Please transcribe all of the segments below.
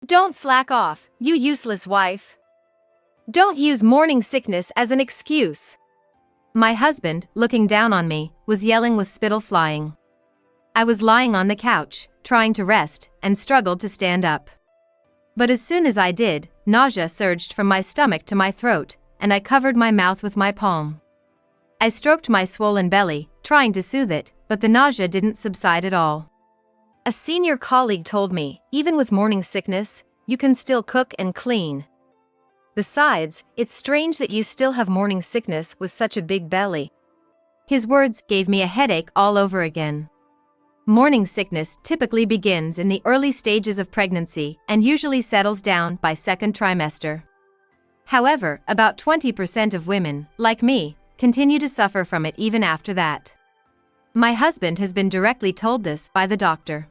Don't slack off, you useless wife. Don't use morning sickness as an excuse. My husband, looking down on me, was yelling with spittle flying. I was lying on the couch, trying to rest, and struggled to stand up. But as soon as I did, nausea surged from my stomach to my throat, and I covered my mouth with my palm. I stroked my swollen belly, trying to soothe it, but the nausea didn't subside at all. A senior colleague told me, even with morning sickness, you can still cook and clean. Besides, it's strange that you still have morning sickness with such a big belly. His words gave me a headache all over again. Morning sickness typically begins in the early stages of pregnancy and usually settles down by second trimester. However, about 20% of women, like me, continue to suffer from it even after that. My husband has been directly told this by the doctor.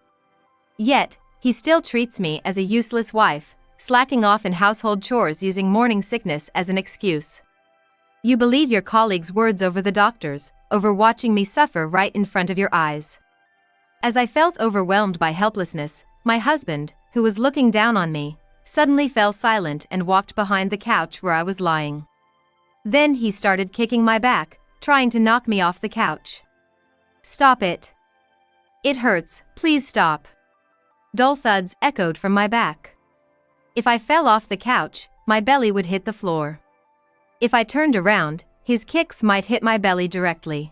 Yet, he still treats me as a useless wife, slacking off in household chores using morning sickness as an excuse. You believe your colleague's words over the doctor's, over watching me suffer right in front of your eyes. As I felt overwhelmed by helplessness, my husband, who was looking down on me, suddenly fell silent and walked behind the couch where I was lying. Then he started kicking my back, trying to knock me off the couch. Stop it. It hurts, please stop. Dull thuds echoed from my back. If I fell off the couch, my belly would hit the floor. If I turned around, his kicks might hit my belly directly.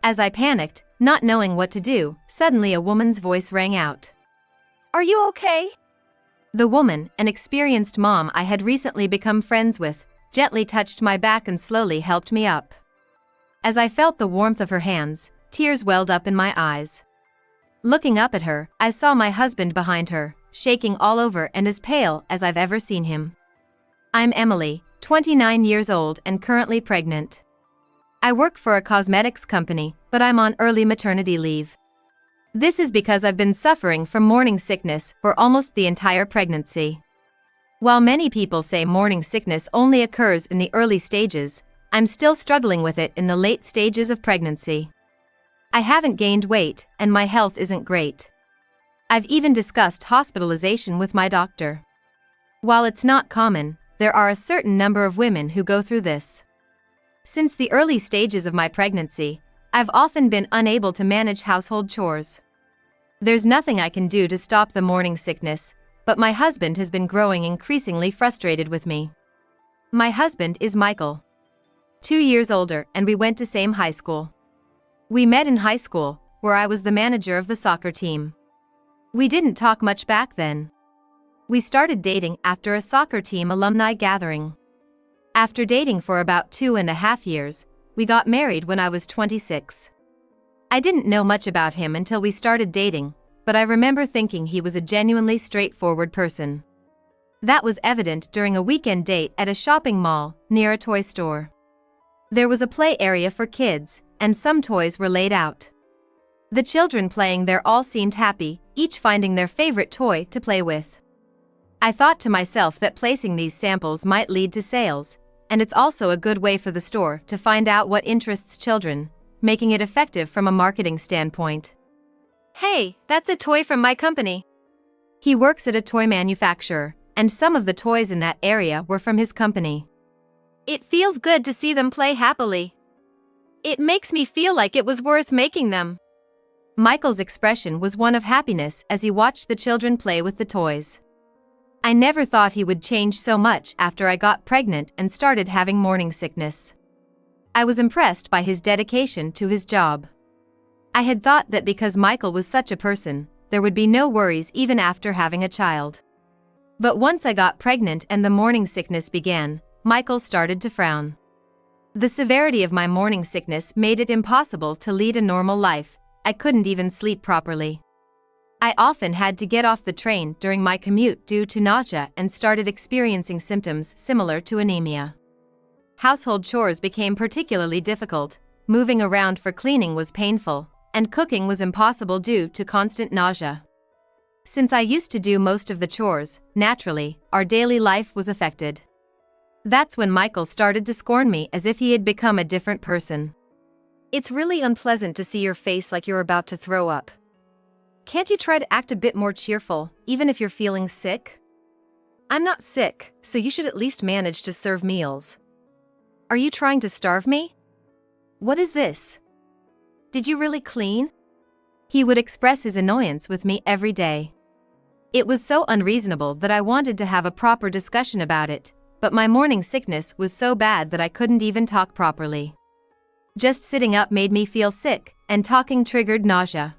As I panicked, not knowing what to do, suddenly a woman's voice rang out. Are you okay? The woman, an experienced mom I had recently become friends with, gently touched my back and slowly helped me up. As I felt the warmth of her hands, tears welled up in my eyes. Looking up at her, I saw my husband behind her, shaking all over and as pale as I've ever seen him. I'm Emily, 29 years old and currently pregnant. I work for a cosmetics company, but I'm on early maternity leave. This is because I've been suffering from morning sickness for almost the entire pregnancy. While many people say morning sickness only occurs in the early stages, I'm still struggling with it in the late stages of pregnancy. I haven't gained weight, and my health isn't great. I've even discussed hospitalization with my doctor. While it's not common, there are a certain number of women who go through this. Since the early stages of my pregnancy, I've often been unable to manage household chores. There's nothing I can do to stop the morning sickness, but my husband has been growing increasingly frustrated with me. My husband is Michael. 2 years older, and we went to same high school. We met in high school, where I was the manager of the soccer team. We didn't talk much back then. We started dating after a soccer team alumni gathering. After dating for about 2.5 years, we got married when I was 26. I didn't know much about him until we started dating, but I remember thinking he was a genuinely straightforward person. That was evident during a weekend date at a shopping mall near a toy store. There was a play area for kids, and some toys were laid out. The children playing there all seemed happy, each finding their favorite toy to play with. I thought to myself that placing these samples might lead to sales, and it's also a good way for the store to find out what interests children, making it effective from a marketing standpoint. Hey, that's a toy from my company. He works at a toy manufacturer, and some of the toys in that area were from his company. It feels good to see them play happily. It makes me feel like it was worth making them. Michael's expression was one of happiness as he watched the children play with the toys. I never thought he would change so much after I got pregnant and started having morning sickness. I was impressed by his dedication to his job. I had thought that because Michael was such a person, there would be no worries even after having a child. But once I got pregnant and the morning sickness began, Michael started to frown. The severity of my morning sickness made it impossible to lead a normal life. I couldn't even sleep properly. I often had to get off the train during my commute due to nausea and started experiencing symptoms similar to anemia. Household chores became particularly difficult, moving around for cleaning was painful, and cooking was impossible due to constant nausea. Since I used to do most of the chores, naturally, our daily life was affected. That's when Michael started to scorn me as if he had become a different person. It's really unpleasant to see your face like you're about to throw up. Can't you try to act a bit more cheerful, even if you're feeling sick? I'm not sick, so you should at least manage to serve meals. Are you trying to starve me? What is this? Did you really clean? He would express his annoyance with me every day. It was so unreasonable that I wanted to have a proper discussion about it, but my morning sickness was so bad that I couldn't even talk properly. Just sitting up made me feel sick, and talking triggered nausea.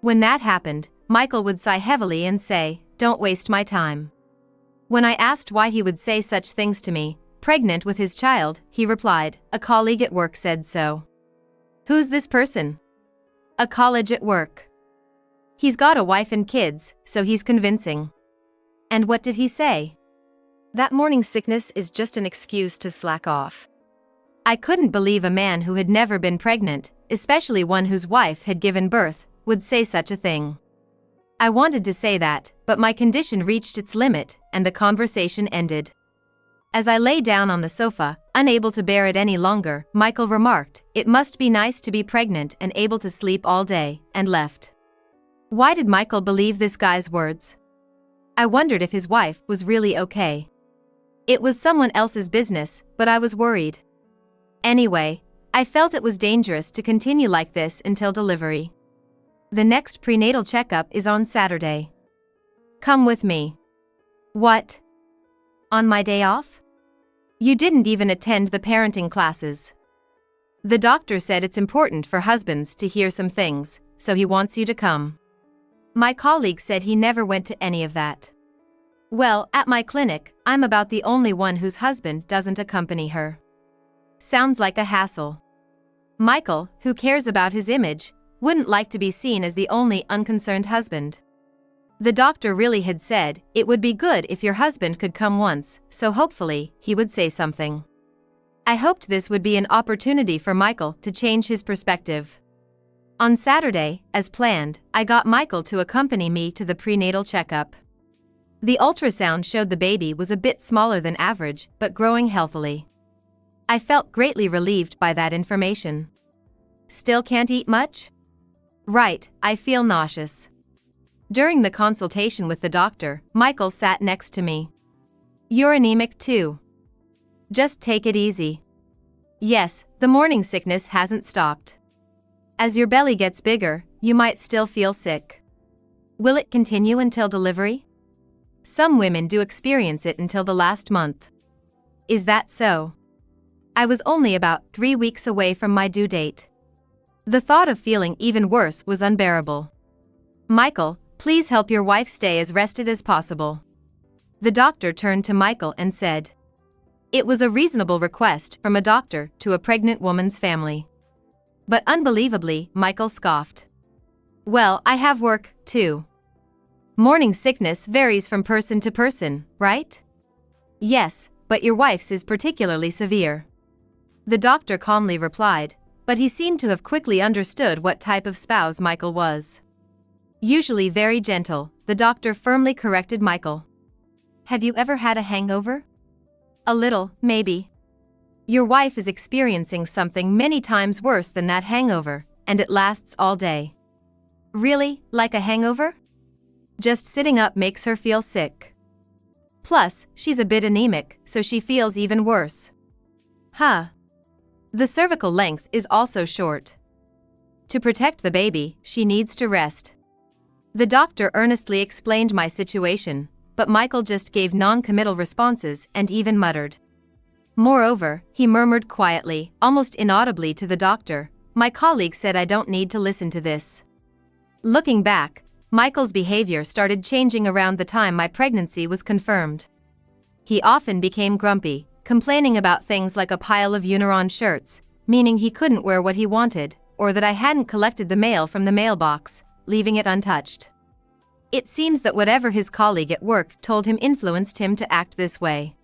When that happened, Michael would sigh heavily and say, "Don't waste my time." When I asked why he would say such things to me, pregnant with his child, he replied, "A colleague at work said so." Who's this person? A colleague at work. He's got a wife and kids, so he's convincing. And what did he say? That morning sickness is just an excuse to slack off. I couldn't believe a man who had never been pregnant, especially one whose wife had given birth, would say such a thing. I wanted to say that, but my condition reached its limit, and the conversation ended. As I lay down on the sofa, unable to bear it any longer, Michael remarked, "It must be nice to be pregnant and able to sleep all day," and left. Why did Michael believe this guy's words? I wondered if his wife was really okay. It was someone else's business, but I was worried. Anyway, I felt it was dangerous to continue like this until delivery. The next prenatal checkup is on Saturday. Come with me. What? On my day off? You didn't even attend the parenting classes. The doctor said it's important for husbands to hear some things, so he wants you to come. My colleague said he never went to any of that. Well, at my clinic, I'm about the only one whose husband doesn't accompany her. Sounds like a hassle. Michael, who cares about his image, wouldn't like to be seen as the only unconcerned husband. The doctor really had said, it would be good if your husband could come once, so hopefully, he would say something. I hoped this would be an opportunity for Michael to change his perspective. On Saturday, as planned, I got Michael to accompany me to the prenatal checkup. The ultrasound showed the baby was a bit smaller than average, but growing healthily. I felt greatly relieved by that information. Still can't eat much? Right, I feel nauseous. During the consultation with the doctor, Michael sat next to me. You're anemic too. Just take it easy. Yes, the morning sickness hasn't stopped. As your belly gets bigger, you might still feel sick. Will it continue until delivery? Some women do experience it until the last month. Is that so? I was only about 3 weeks away from my due date. The thought of feeling even worse was unbearable. Michael, please help your wife stay as rested as possible. The doctor turned to Michael and said. It was a reasonable request from a doctor to a pregnant woman's family. But unbelievably, Michael scoffed. Well, I have work, too. Morning sickness varies from person to person, right? Yes, but your wife's is particularly severe. The doctor calmly replied, but he seemed to have quickly understood what type of spouse Michael was. Usually very gentle, the doctor firmly corrected Michael. Have you ever had a hangover? A little, maybe. Your wife is experiencing something many times worse than that hangover, and it lasts all day. Really, like a hangover? Just sitting up makes her feel sick. Plus, she's a bit anemic, so she feels even worse. Huh. The cervical length is also short. To protect the baby, she needs to rest. The doctor earnestly explained my situation, but Michael just gave non-committal responses and even muttered. Moreover, he murmured quietly, almost inaudibly to the doctor, "My colleague said I don't need to listen to this." Looking back, Michael's behavior started changing around the time my pregnancy was confirmed. He often became grumpy, complaining about things like a pile of Uniron shirts, meaning he couldn't wear what he wanted, or that I hadn't collected the mail from the mailbox, leaving it untouched. It seems that whatever his colleague at work told him influenced him to act this way.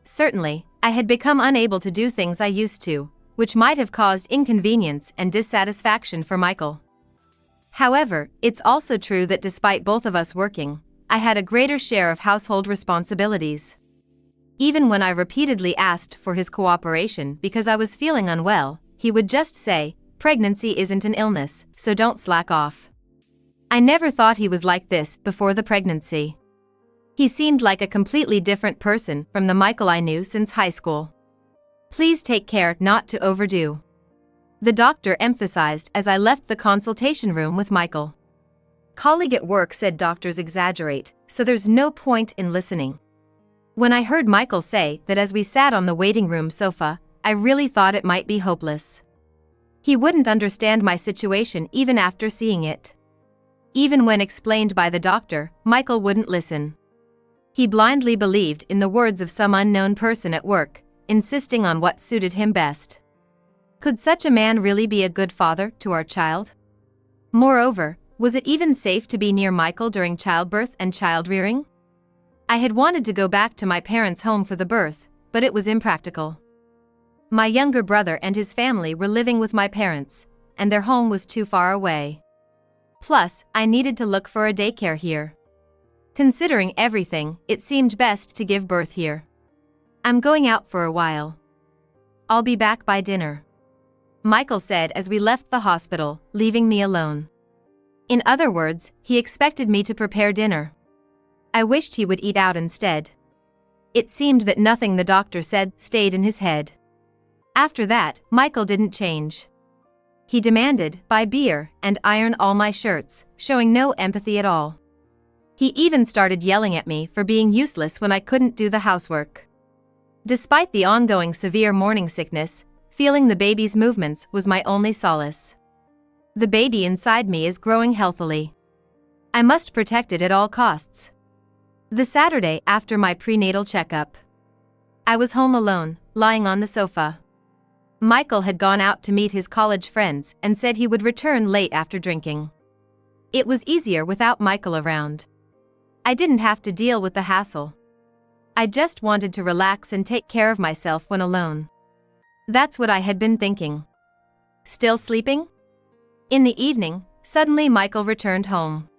Certainly, I had become unable to do things I used to, which might have caused inconvenience and dissatisfaction for Michael. However, it's also true that despite both of us working, I had a greater share of household responsibilities. Even when I repeatedly asked for his cooperation because I was feeling unwell, he would just say, "Pregnancy isn't an illness, so don't slack off." I never thought he was like this before the pregnancy. He seemed like a completely different person from the Michael I knew since high school. Please take care not to overdo. The doctor emphasized as I left the consultation room with Michael. Colleague at work said doctors exaggerate, so there's no point in listening. When I heard Michael say that as we sat on the waiting room sofa, I really thought it might be hopeless. He wouldn't understand my situation even after seeing it. Even when explained by the doctor, Michael wouldn't listen. He blindly believed in the words of some unknown person at work, insisting on what suited him best. Could such a man really be a good father to our child? Moreover, was it even safe to be near Michael during childbirth and child-rearing? I had wanted to go back to my parents' home for the birth, but it was impractical. My younger brother and his family were living with my parents, and their home was too far away. Plus, I needed to look for a daycare here. Considering everything, it seemed best to give birth here. I'm going out for a while. I'll be back by dinner, Michael said as we left the hospital, leaving me alone. In other words, he expected me to prepare dinner. I wished he would eat out instead. It seemed that nothing the doctor said stayed in his head. After that, Michael didn't change. He demanded, buy beer and iron all my shirts, showing no empathy at all. He even started yelling at me for being useless when I couldn't do the housework. Despite the ongoing severe morning sickness, feeling the baby's movements was my only solace. The baby inside me is growing healthily. I must protect it at all costs. The Saturday after my prenatal checkup, I was home alone, lying on the sofa. Michael had gone out to meet his college friends and said he would return late after drinking. It was easier without Michael around. I didn't have to deal with the hassle. I just wanted to relax and take care of myself when alone. That's what I had been thinking. Still sleeping? In the evening, suddenly Michael returned home.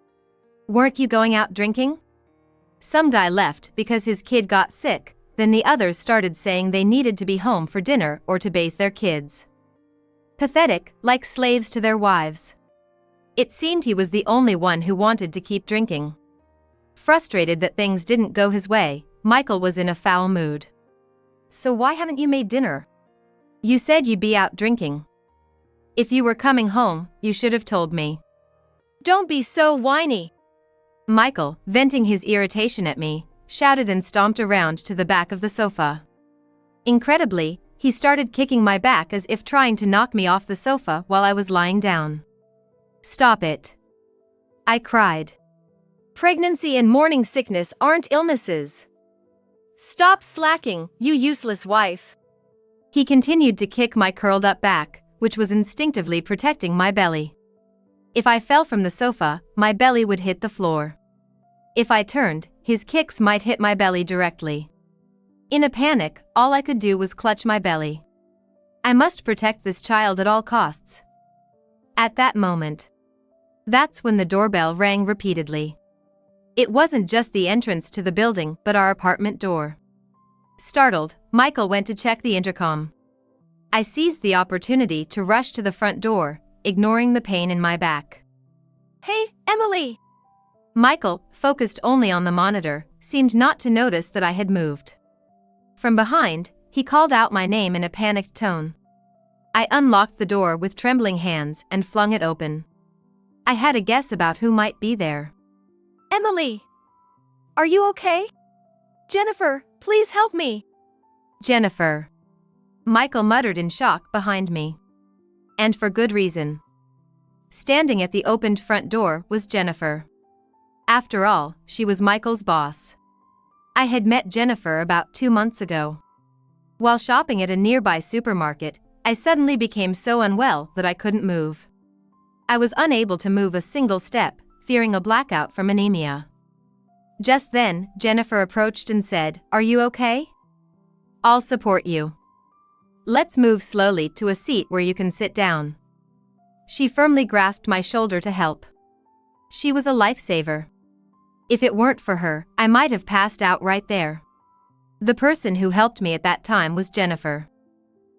Weren't you going out drinking? Some guy left because his kid got sick, then the others started saying they needed to be home for dinner or to bathe their kids. Pathetic, like slaves to their wives. It seemed he was the only one who wanted to keep drinking. Frustrated that things didn't go his way, Michael was in a foul mood. So why haven't you made dinner? You said you'd be out drinking. If you were coming home, you should have told me. Don't be so whiny. Michael, venting his irritation at me, shouted and stomped around to the back of the sofa. Incredibly, he started kicking my back as if trying to knock me off the sofa while I was lying down. Stop it, I cried. Pregnancy and morning sickness aren't illnesses. Stop slacking, you useless wife. He continued to kick my curled up back, which was instinctively protecting my belly. If I fell from the sofa, my belly would hit the floor. If I turned, his kicks might hit my belly directly. In a panic, all I could do was clutch my belly. I must protect this child at all costs. At that moment, that's when the doorbell rang repeatedly. It wasn't just the entrance to the building but our apartment door. Startled, Michael went to check the intercom. I seized the opportunity to rush to the front door, ignoring the pain in my back. Hey, Emily! Michael, focused only on the monitor, seemed not to notice that I had moved. From behind, he called out my name in a panicked tone. I unlocked the door with trembling hands and flung it open. I had a guess about who might be there. Emily! Are you okay? Jennifer, please help me! Jennifer. Michael muttered in shock behind me. And for good reason. Standing at the opened front door was Jennifer. After all, she was Michael's boss. I had met Jennifer about 2 months ago. While shopping at a nearby supermarket, I suddenly became so unwell that I couldn't move. I was unable to move a single step, fearing a blackout from anemia. Just then, Jennifer approached and said, "Are you okay? I'll support you. Let's move slowly to a seat where you can sit down." She firmly grasped my shoulder to help. She was a lifesaver. If it weren't for her, I might have passed out right there. The person who helped me at that time was Jennifer.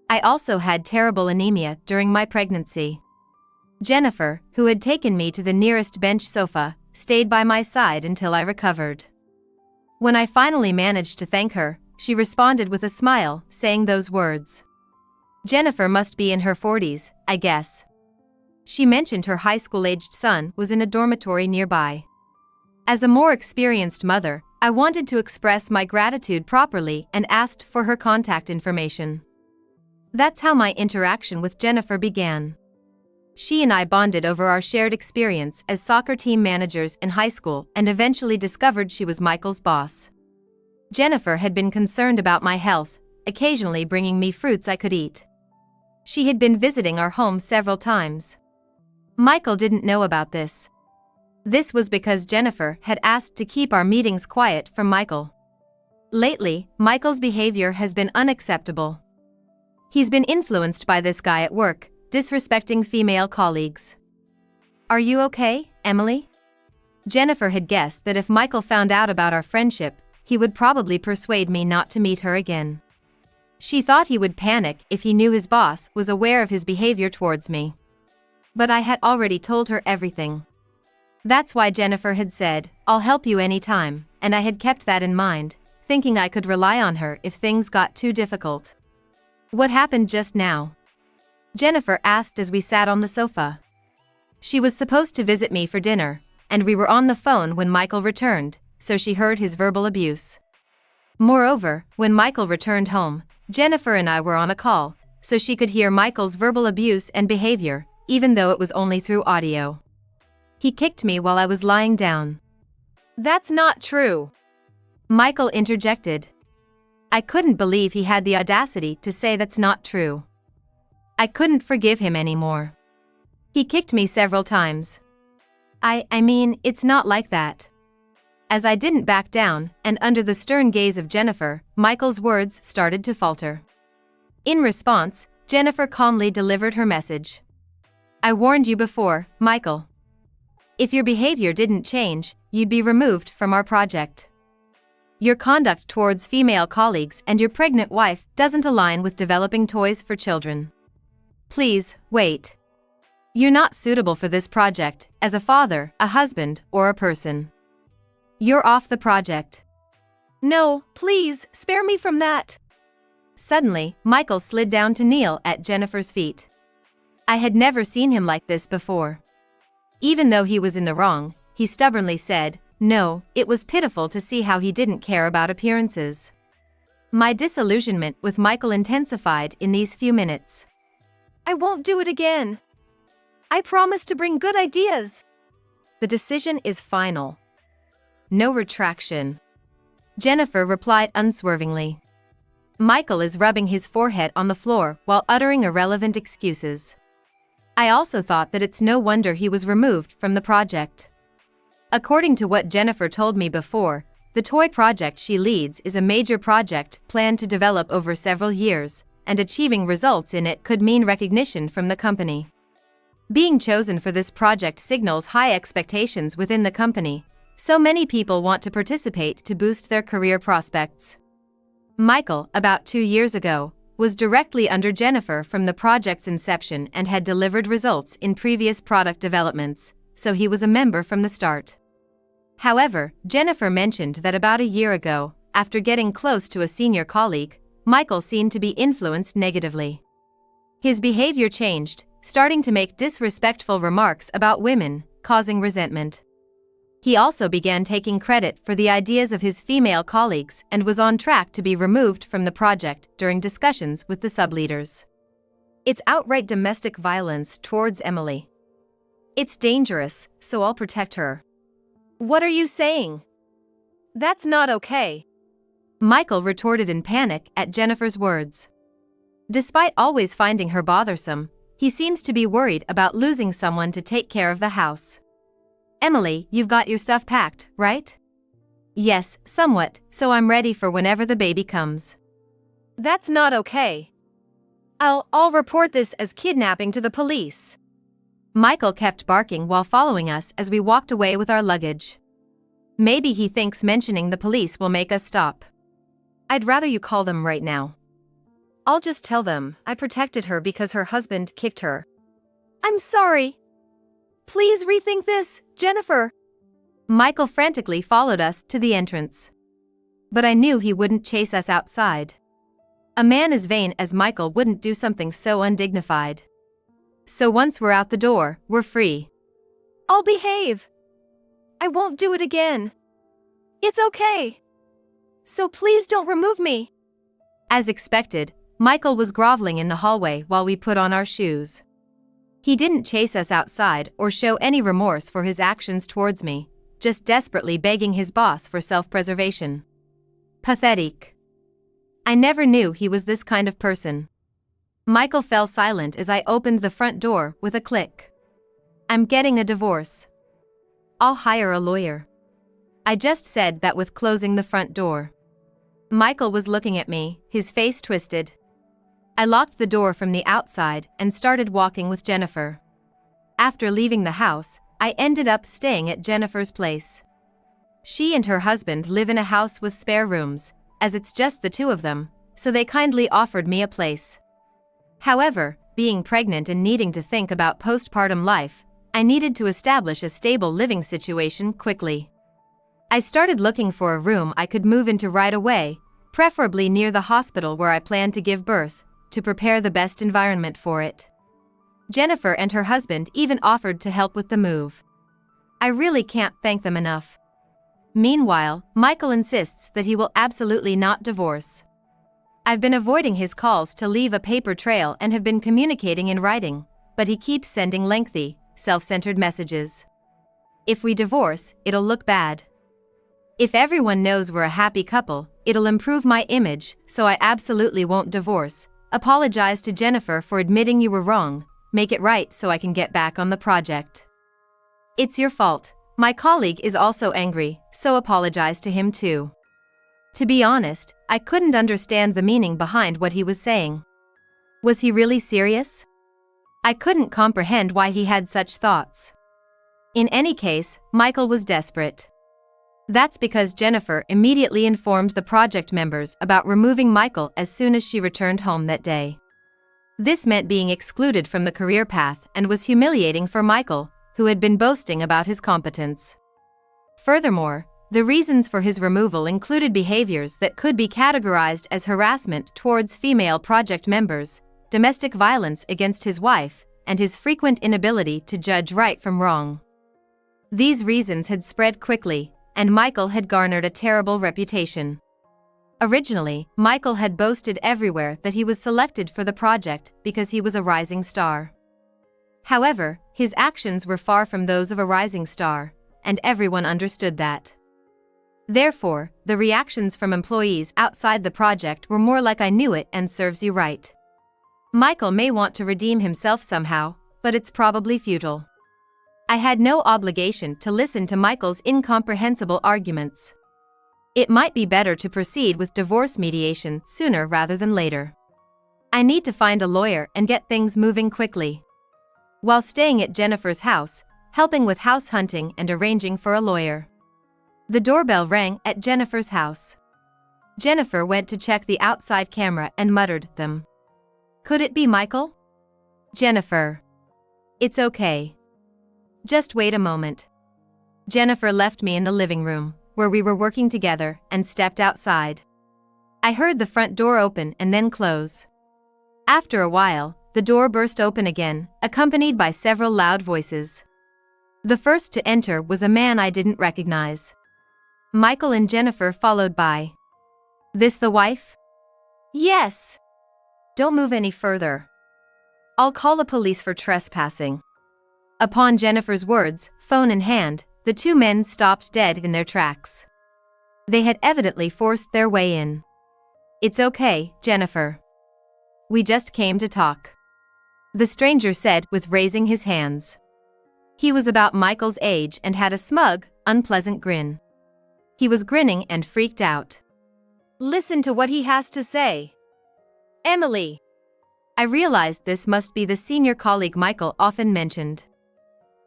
I also had terrible anemia during my pregnancy. Jennifer, who had taken me to the nearest bench sofa, stayed by my side until I recovered. When I finally managed to thank her, she responded with a smile, saying those words. Jennifer must be in her 40s, I guess. She mentioned her high school-aged son was in a dormitory nearby. As a more experienced mother, I wanted to express my gratitude properly and asked for her contact information. That's how my interaction with Jennifer began. She and I bonded over our shared experience as soccer team managers in high school and eventually discovered she was Michael's boss. Jennifer had been concerned about my health, occasionally bringing me fruits I could eat. She had been visiting our home several times. Michael didn't know about this. This was because Jennifer had asked to keep our meetings quiet from Michael. Lately, Michael's behavior has been unacceptable. He's been influenced by this guy at work, disrespecting female colleagues. Are you okay, Emily? Jennifer had guessed that if Michael found out about our friendship, he would probably persuade me not to meet her again. She thought he would panic if he knew his boss was aware of his behavior towards me. But I had already told her everything. That's why Jennifer had said, "I'll help you anytime," and I had kept that in mind, thinking I could rely on her if things got too difficult. What happened just now? Jennifer asked as we sat on the sofa. She was supposed to visit me for dinner, and we were on the phone when Michael returned, so she heard his verbal abuse. Moreover, when Michael returned home, Jennifer and I were on a call, so she could hear Michael's verbal abuse and behavior, even though it was only through audio. He kicked me while I was lying down. That's not true. Michael interjected. I couldn't believe he had the audacity to say that's not true. I couldn't forgive him anymore. He kicked me several times. I mean, it's not like that. As I didn't back down, and under the stern gaze of Jennifer, Michael's words started to falter. In response, Jennifer calmly delivered her message. I warned you before, Michael. If your behavior didn't change, you'd be removed from our project. Your conduct towards female colleagues and your pregnant wife doesn't align with developing toys for children. Please, wait. You're not suitable for this project, as a father, a husband, or a person. You're off the project. No, please, spare me from that. Suddenly, Michael slid down to kneel at Jennifer's feet. I had never seen him like this before. Even though he was in the wrong, he stubbornly said, no. It was pitiful to see how he didn't care about appearances. My disillusionment with Michael intensified in these few minutes. I won't do it again. I promise to bring good ideas. The decision is final. No retraction. Jennifer replied unswervingly. Michael is rubbing his forehead on the floor while uttering irrelevant excuses. I also thought that it's no wonder he was removed from the project. According to what Jennifer told me before, the toy project she leads is a major project planned to develop over several years, and achieving results in it could mean recognition from the company. Being chosen for this project signals high expectations within the company, so many people want to participate to boost their career prospects. Michael, about 2 years ago, was directly under Jennifer from the project's inception and had delivered results in previous product developments, so he was a member from the start. However, Jennifer mentioned that about a year ago, after getting close to a senior colleague, Michael seemed to be influenced negatively. His behavior changed, starting to make disrespectful remarks about women, causing resentment. He also began taking credit for the ideas of his female colleagues and was on track to be removed from the project during discussions with the subleaders. It's outright domestic violence towards Emily. It's dangerous, so I'll protect her. What are you saying? That's not okay. Michael retorted in panic at Jennifer's words. Despite always finding her bothersome, he seems to be worried about losing someone to take care of the house. Emily, you've got your stuff packed, right? Yes, somewhat, so I'm ready for whenever the baby comes. That's not okay. I'll report this as kidnapping to the police. Michael kept barking while following us as we walked away with our luggage. Maybe he thinks mentioning the police will make us stop. I'd rather you call them right now. I'll just tell them I protected her because her husband kicked her. I'm sorry. Please rethink this, Jennifer. Michael frantically followed us to the entrance. But I knew he wouldn't chase us outside. A man as vain as Michael wouldn't do something so undignified. So once we're out the door, we're free. I'll behave. I won't do it again. It's okay. So please don't remove me. As expected, Michael was groveling in the hallway while we put on our shoes. He didn't chase us outside or show any remorse for his actions towards me, just desperately begging his boss for self-preservation. Pathetic. I never knew he was this kind of person. Michael fell silent as I opened the front door with a click. I'm getting a divorce. I'll hire a lawyer. I just said that with closing the front door. Michael was looking at me, his face twisted. I locked the door from the outside and started walking with Jennifer. After leaving the house, I ended up staying at Jennifer's place. She and her husband live in a house with spare rooms, as it's just the two of them, so they kindly offered me a place. However, being pregnant and needing to think about postpartum life, I needed to establish a stable living situation quickly. I started looking for a room I could move into right away, preferably near the hospital where I planned to give birth, to prepare the best environment for it. Jennifer and her husband even offered to help with the move. I really can't thank them enough. Meanwhile, Michael insists that he will absolutely not divorce. I've been avoiding his calls to leave a paper trail and have been communicating in writing, but he keeps sending lengthy, self-centered messages. If we divorce, it'll look bad. If everyone knows we're a happy couple, it'll improve my image, so I absolutely won't divorce. Apologize to Jennifer for admitting you were wrong, make it right so I can get back on the project. It's your fault. My colleague is also angry, so apologize to him too. To be honest, I couldn't understand the meaning behind what he was saying. Was he really serious? I couldn't comprehend why he had such thoughts. In any case, Michael was desperate. That's because Jennifer immediately informed the project members about removing Michael as soon as she returned home that day. This meant being excluded from the career path and was humiliating for Michael, who had been boasting about his competence. Furthermore, the reasons for his removal included behaviors that could be categorized as harassment towards female project members, domestic violence against his wife, and his frequent inability to judge right from wrong. These reasons had spread quickly, and Michael had garnered a terrible reputation. Originally, Michael had boasted everywhere that he was selected for the project because he was a rising star. However, his actions were far from those of a rising star, and everyone understood that. Therefore, the reactions from employees outside the project were more like "I knew it" and "serves you right." Michael may want to redeem himself somehow, but it's probably futile. I had no obligation to listen to Michael's incomprehensible arguments. It might be better to proceed with divorce mediation sooner rather than later. I need to find a lawyer and get things moving quickly. While staying at Jennifer's house, helping with house hunting and arranging for a lawyer. The doorbell rang at Jennifer's house. Jennifer went to check the outside camera and muttered them. Could it be Michael? Jennifer. It's okay. Just wait a moment. Jennifer left me in the living room, where we were working together, and stepped outside. I heard the front door open and then close. After a while, the door burst open again, accompanied by several loud voices. The first to enter was a man I didn't recognize. Michael and Jennifer followed by. This the wife? Yes. Don't move any further. I'll call the police for trespassing. Upon Jennifer's words, phone in hand, the two men stopped dead in their tracks. They had evidently forced their way in. It's okay, Jennifer. We just came to talk. The stranger said with raising his hands. He was about Michael's age and had a smug, unpleasant grin. He was grinning and freaked out. Listen to what he has to say. Emily. I realized this must be the senior colleague Michael often mentioned.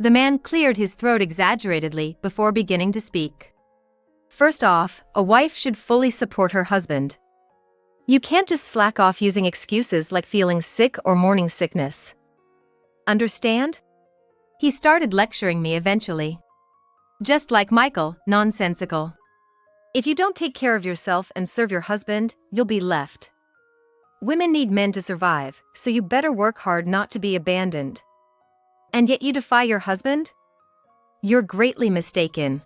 The man cleared his throat exaggeratedly before beginning to speak. First off, a wife should fully support her husband. You can't just slack off using excuses like feeling sick or morning sickness. Understand? He started lecturing me eventually. Just like Michael, nonsensical. If you don't take care of yourself and serve your husband, you'll be left. Women need men to survive, so you better work hard not to be abandoned. And yet you defy your husband? You're greatly mistaken.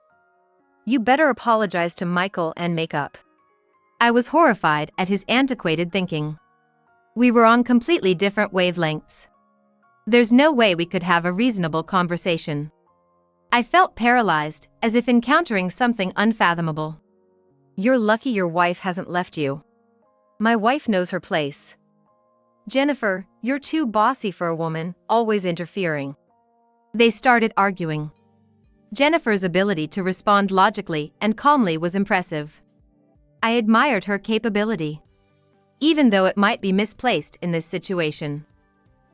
You better apologize to Michael and make up. I was horrified at his antiquated thinking. We were on completely different wavelengths. There's no way we could have a reasonable conversation. I felt paralyzed, as if encountering something unfathomable. You're lucky your wife hasn't left you. My wife knows her place. Jennifer, you're too bossy for a woman, always interfering. They started arguing. Jennifer's ability to respond logically and calmly was impressive. I admired her capability. Even though it might be misplaced in this situation.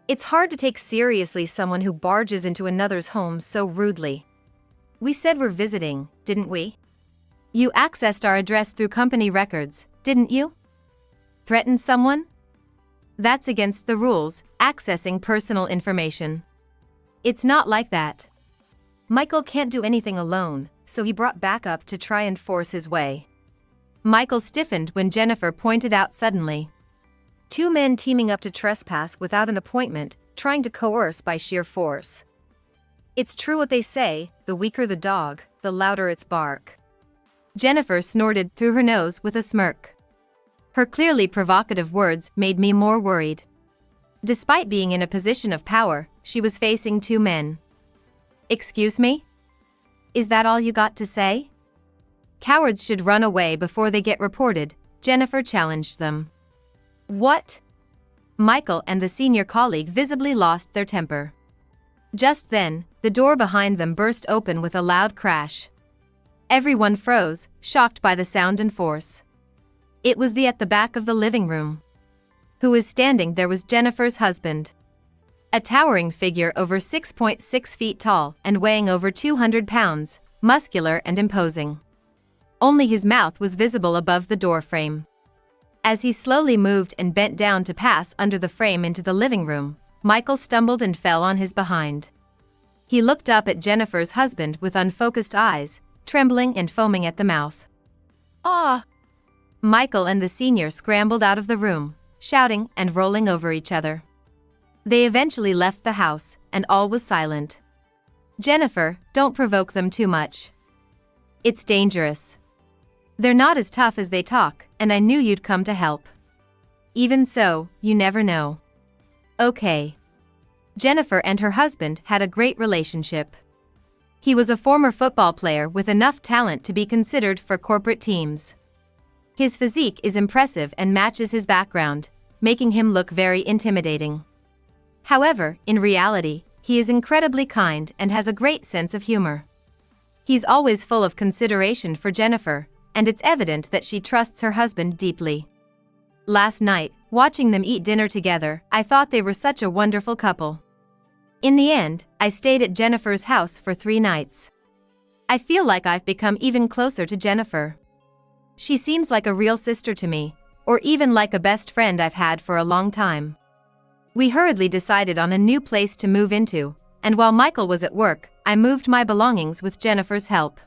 It's hard to take seriously someone who barges into another's home so rudely. We said we're visiting, didn't we? You accessed our address through company records, didn't you? Threatened someone? That's against the rules, accessing personal information. It's not like that. Michael can't do anything alone, so he brought backup to try and force his way. Michael stiffened when Jennifer pointed out suddenly. Two men teaming up to trespass without an appointment, trying to coerce by sheer force. It's true what they say, the weaker the dog, the louder its bark. Jennifer snorted through her nose with a smirk. Her clearly provocative words made me more worried. Despite being in a position of power, she was facing two men. Excuse me? Is that all you got to say? Cowards should run away before they get reported, Jennifer challenged them. What? Michael and the senior colleague visibly lost their temper. Just then, the door behind them burst open with a loud crash. Everyone froze, shocked by the sound and force. It was at the back of the living room. Who was standing there was Jennifer's husband. A towering figure over 6.6 feet tall and weighing over 200 pounds, muscular and imposing. Only his mouth was visible above the door frame. As he slowly moved and bent down to pass under the frame into the living room, Michael stumbled and fell on his behind. He looked up at Jennifer's husband with unfocused eyes, trembling and foaming at the mouth. Ah! Michael and the senior scrambled out of the room, shouting and rolling over each other. They eventually left the house, and all was silent. Jennifer, don't provoke them too much. It's dangerous. They're not as tough as they talk, and I knew you'd come to help. Even so, you never know. Okay. Jennifer and her husband had a great relationship. He was a former football player with enough talent to be considered for corporate teams. His physique is impressive and matches his background, making him look very intimidating. However, in reality, he is incredibly kind and has a great sense of humor. He's always full of consideration for Jennifer, and it's evident that she trusts her husband deeply. Last night, watching them eat dinner together, I thought they were such a wonderful couple. In the end, I stayed at Jennifer's house for 3 nights. I feel like I've become even closer to Jennifer. She seems like a real sister to me, or even like a best friend I've had for a long time. We hurriedly decided on a new place to move into, and while Michael was at work, I moved my belongings with Jennifer's help.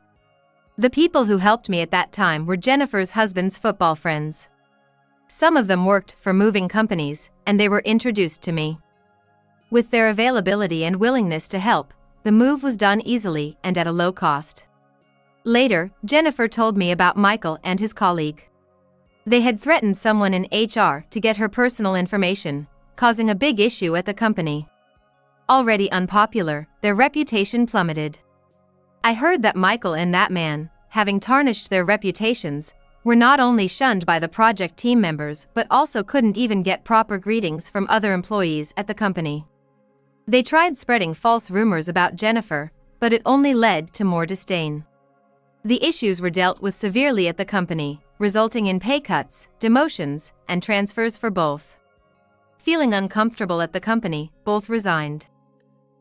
The people who helped me at that time were Jennifer's husband's football friends. Some of them worked for moving companies, and they were introduced to me. With their availability and willingness to help, the move was done easily and at a low cost. Later, Jennifer told me about Michael and his colleague. They had threatened someone in HR to get her personal information, causing a big issue at the company. Already unpopular, their reputation plummeted. I heard that Michael and that man, having tarnished their reputations, were not only shunned by the project team members but also couldn't even get proper greetings from other employees at the company. They tried spreading false rumors about Jennifer, but it only led to more disdain. The issues were dealt with severely at the company, resulting in pay cuts, demotions, and transfers for both. Feeling uncomfortable at the company, both resigned.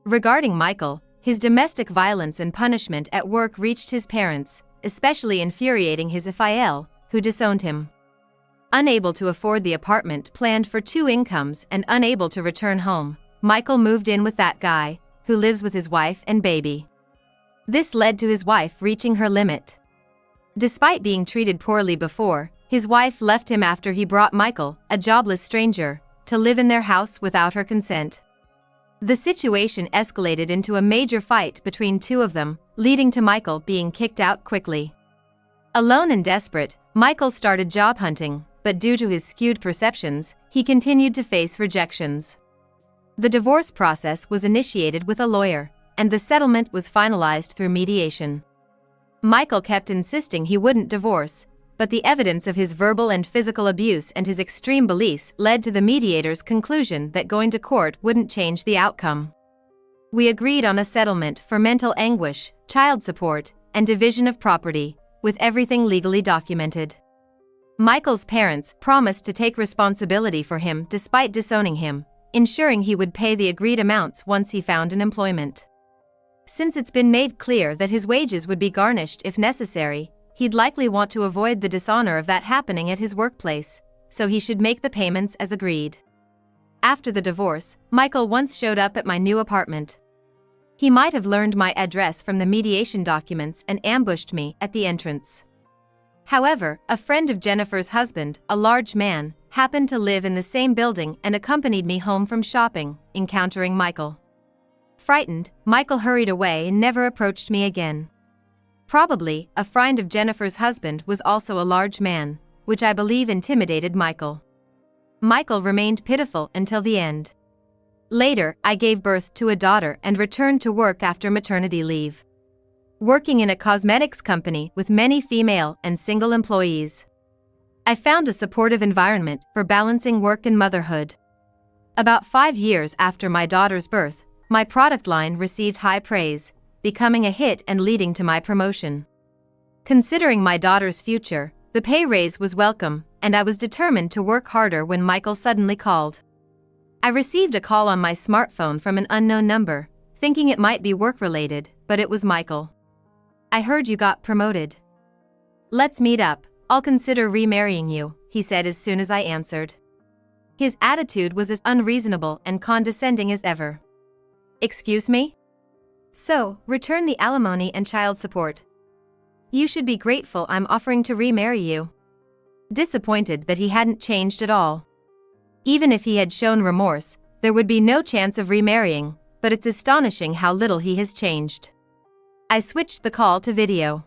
Regarding Michael, his domestic violence and punishment at work reached his parents, especially infuriating his FIL, who disowned him. Unable to afford the apartment planned for 2 incomes and unable to return home, Michael moved in with that guy, who lives with his wife and baby. This led to his wife reaching her limit. Despite being treated poorly before, his wife left him after he brought Michael, a jobless stranger, to live in their house without her consent. The situation escalated into a major fight between two of them, leading to Michael being kicked out quickly. Alone and desperate, Michael started job hunting, but due to his skewed perceptions, he continued to face rejections. The divorce process was initiated with a lawyer, and the settlement was finalized through mediation. Michael kept insisting he wouldn't divorce, but the evidence of his verbal and physical abuse and his extreme beliefs led to the mediator's conclusion that going to court wouldn't change the outcome. We agreed on a settlement for mental anguish, child support, and division of property, with everything legally documented. Michael's parents promised to take responsibility for him despite disowning him, ensuring he would pay the agreed amounts once he found an employment. Since it's been made clear that his wages would be garnished if necessary, he'd likely want to avoid the dishonor of that happening at his workplace, so he should make the payments as agreed. After the divorce, Michael once showed up at my new apartment. He might have learned my address from the mediation documents and ambushed me at the entrance. However, a friend of Jennifer's husband, a large man, happened to live in the same building and accompanied me home from shopping, encountering Michael. Frightened, Michael hurried away and never approached me again. Probably, a friend of Jennifer's husband was also a large man, which I believe intimidated Michael. Michael remained pitiful until the end. Later, I gave birth to a daughter and returned to work after maternity leave. Working in a cosmetics company with many female and single employees, I found a supportive environment for balancing work and motherhood. About 5 years after my daughter's birth, my product line received high praise, becoming a hit and leading to my promotion. Considering my daughter's future, the pay raise was welcome, and I was determined to work harder when Michael suddenly called. I received a call on my smartphone from an unknown number, thinking it might be work-related, but it was Michael. "I heard you got promoted. Let's meet up, I'll consider remarrying you," he said as soon as I answered. His attitude was as unreasonable and condescending as ever. "Excuse me? So, return the alimony and child support. You should be grateful I'm offering to remarry you." Disappointed that he hadn't changed at all. Even if he had shown remorse, there would be no chance of remarrying, but it's astonishing how little he has changed. I switched the call to video.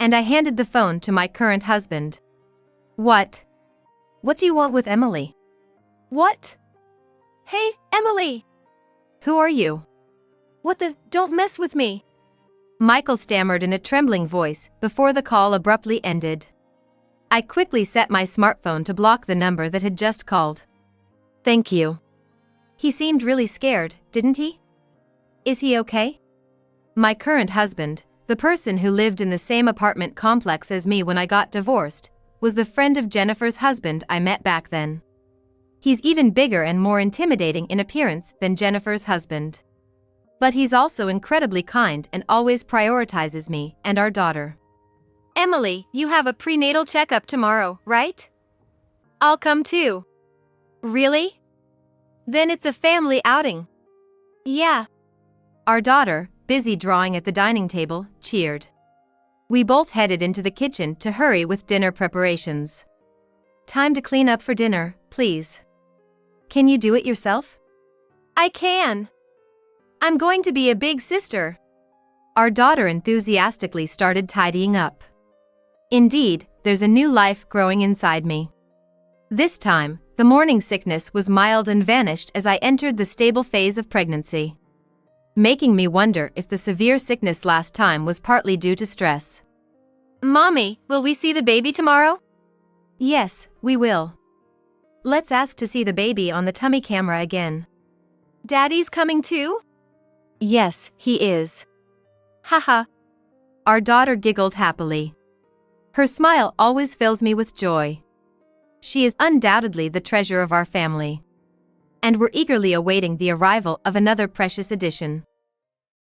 And I handed the phone to my current husband. "What? What do you want with Emily?" What? Hey, Emily! "Who are you?" What the? Don't mess with me! Michael stammered in a trembling voice before the call abruptly ended. I quickly set my smartphone to block the number that had just called. "Thank you." He seemed really scared, didn't he? Is he okay? My current husband, the person who lived in the same apartment complex as me when I got divorced, was the friend of Jennifer's husband I met back then. He's even bigger and more intimidating in appearance than Jennifer's husband. But he's also incredibly kind and always prioritizes me and our daughter. Emily, you have a prenatal checkup tomorrow, right? I'll come too. Really? Then it's a family outing. Yeah. Our daughter, busy drawing at the dining table, cheered. We both headed into the kitchen to hurry with dinner preparations. "Time to clean up for dinner, please. Can you do it yourself?" I can. I'm going to be a big sister. Our daughter enthusiastically started tidying up. Indeed, there's a new life growing inside me. This time, the morning sickness was mild and vanished as I entered the stable phase of pregnancy, making me wonder if the severe sickness last time was partly due to stress. Mommy, will we see the baby tomorrow? Yes, we will. Let's ask to see the baby on the tummy camera again. Daddy's coming too? Yes, he is. Haha. Our daughter giggled happily. Her smile always fills me with joy. She is undoubtedly the treasure of our family. And we're eagerly awaiting the arrival of another precious addition.